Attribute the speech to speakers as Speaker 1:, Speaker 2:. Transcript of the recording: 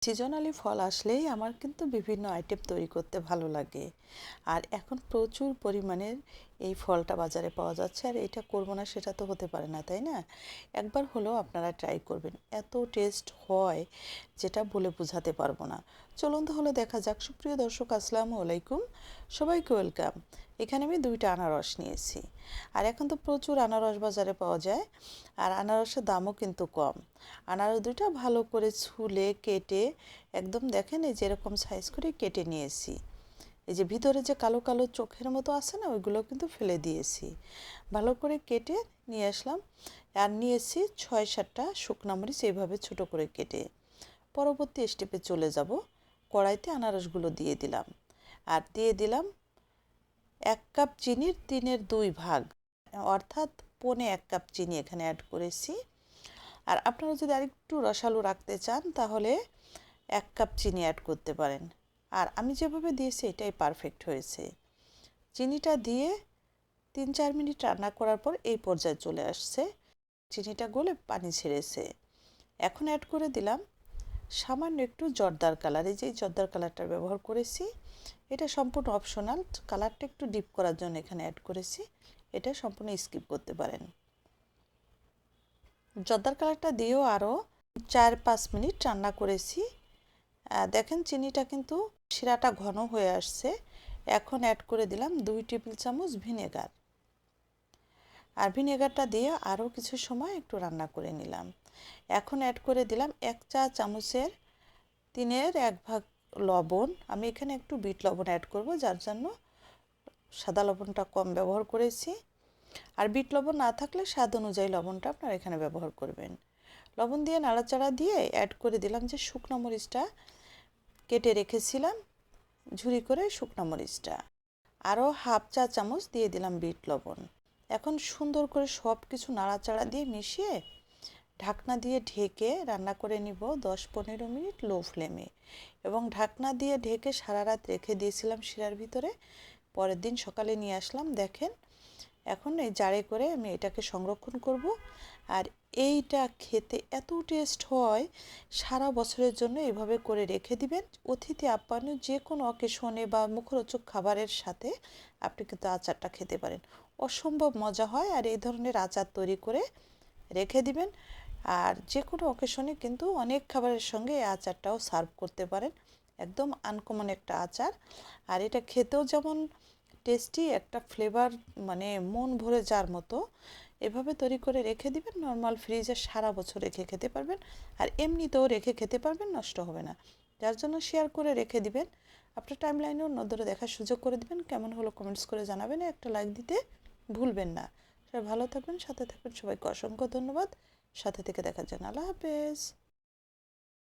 Speaker 1: Seasonally ফল আসলেই আমার কিন্তু বিভিন্ন আইটেম তৈরি করতে ভালো লাগে। আর এখন প্রচুর পরিমাণের এই ফলটা বাজারে পাওয়া যাচ্ছে, আর এটা করব না সেটা তো হতে পারে না, তাই না? একবার হলেও আপনারা ট্রাই করবেন, এত টেস্ট হয় যেটা বলে বোঝাতে পারবো না। চলুন তাহলে দেখা যাক। সুপ্রিয় দর্শক, আসসালামু আলাইকুম, সবাইকে ওয়েলকাম। এখানে আমি 2টা আনারস নিয়েছি, আর এখন তো প্রচুর আনারস বাজারে পাওয়া যায়, আর আনারসের দামও কিন্তু কম। আনারস 2টা ভালো করে ছুলে কেটে একদম দেখেন এই যেরকম সাইজ করে কেটে নিয়েছি। এই যে ভিতরে যে কালো কালো চোখের মতো আছে না, ওইগুলো কিন্তু ফেলে দিয়েছি। ভালো করে কেটে নিয়ে আসলাম। আর নিয়েছি 6-7টা শুকনা মরিচ, এইভাবে ছোট করে কেটে। পরবর্তী স্টেপে চলে যাব। কড়াইতে আনারসগুলো দিয়ে দিলাম, আর দিয়ে দিলাম 1 কাপ চিনির 3/2 ভাগ, অর্থাৎ 1.25 কাপ চিনি এখানে অ্যাড করেছি। আর আপনারা যদি আরেকটু রসালো রাখতে চান তাহলে 1 কাপ চিনি অ্যাড করতে পারেন। আর আমি যেভাবে দিয়েছি এটাই পারফেক্ট হয়েছে। চিনিটা দিয়ে 3-4 মিনিট রান্না করার পর এই পর্যায়ে চলে আসছে, চিনিটা গলে পানি ছেড়েছে। এখন অ্যাড করে দিলাম সামান্য একটু জর্দার কালার। এই যে জর্দার কালারটা ব্যবহার করেছি, এটা সম্পূর্ণ অপশনাল। কালারটা একটু ডিপ করার জন্য এখানে অ্যাড করেছি, এটা সম্পূর্ণ স্কিপ করতে পারেন। জর্দার কালারটা দিয়েও আরও 4-5 মিনিট রান্না করেছি। দেখেন চিনিটা কিন্তু শিরাটা ঘন হয়ে আসছে। এখন অ্যাড করে দিলাম 2 টেবিল চামচ ভিনেগার, আর ভিনেগারটা দিয়ে আরও কিছু সময় একটু রান্না করে নিলাম। এখন অ্যাড করে দিলাম 1 চা চামচের 3/1 ভাগ লবণ। আমি এখানে একটু বিট লবণ অ্যাড করব, যার জন্য সাদা লবণটা কম ব্যবহার করেছি। আর বিট লবণ না থাকলে স্বাদ অনুযায়ী লবণটা আপনারা এখানে ব্যবহার করবেন। লবণ দিয়ে নাড়াচাড়া দিয়ে অ্যাড করে দিলাম যে শুকনো মরিচটা কেটে রেখেছিলাম, ঝুরি করে শুকনো মরিচটা। আরও হাফ চা চামচ দিয়ে দিলাম বিট লবণ। এখন সুন্দর করে সব কিছু নাড়াচাড়া দিয়ে মিশিয়ে ঢাকনা দিয়ে ঢেকে রান্না করে নিব 10-15 মিনিট লো ফ্লেমে। এবং ঢাকনা দিয়ে ঢেকে সারা রাত রেখে দিয়েছিলাম শিরার ভিতরে। পরের দিন সকালে নিয়ে আসলাম। দেখেন এখন এই জারে করে আমি এটাকে সংরক্ষণ করব। আর এইটা খেতে এত টেস্ট হয়, সারা বছরের জন্য এভাবে করে রেখে দিবেন। অতিথি আপ্যায়নে যে কোনো অকেশনে বা মুখরোচক খাবারের সাথে আপনি কিন্তু আচারটা খেতে পারেন, অসম্ভব মজা হয়। আর এই ধরনের আচার তৈরি করে রেখে দিবেন, আর যে কোনো অকেশনে কিন্তু অনেক খাবারের সঙ্গে এই আচারটাও সার্ভ করতে পারেন। একদম আনকমন একটা আচার, আর এটা খেতেও যেমন টেস্টি, একটা ফ্লেভার মানে মন ভরে যাওয়ার মতো। এভাবে তৈরি করে রেখে দিবেন, নর্মাল ফ্রিজে সারা বছর রেখে খেতে পারবেন। আর এমনিতেও রেখে খেতে পারবেন, নষ্ট হবে না। যার জন্য শেয়ার করে রেখে দিবেন। আপনার টাইম লাইনে অন্যদেরও দেখার সুযোগ করে দিবেন। কেমন হলো কমেন্টস করে জানাবেন, একটা লাইক দিতে ভুলবেন না। সবাই ভালো থাকবেন, সাথে থাকবেন। সবাইকে অসংখ্য ধন্যবাদ সাথে থেকে দেখার জন্য। আল্লাহ হাফেজ।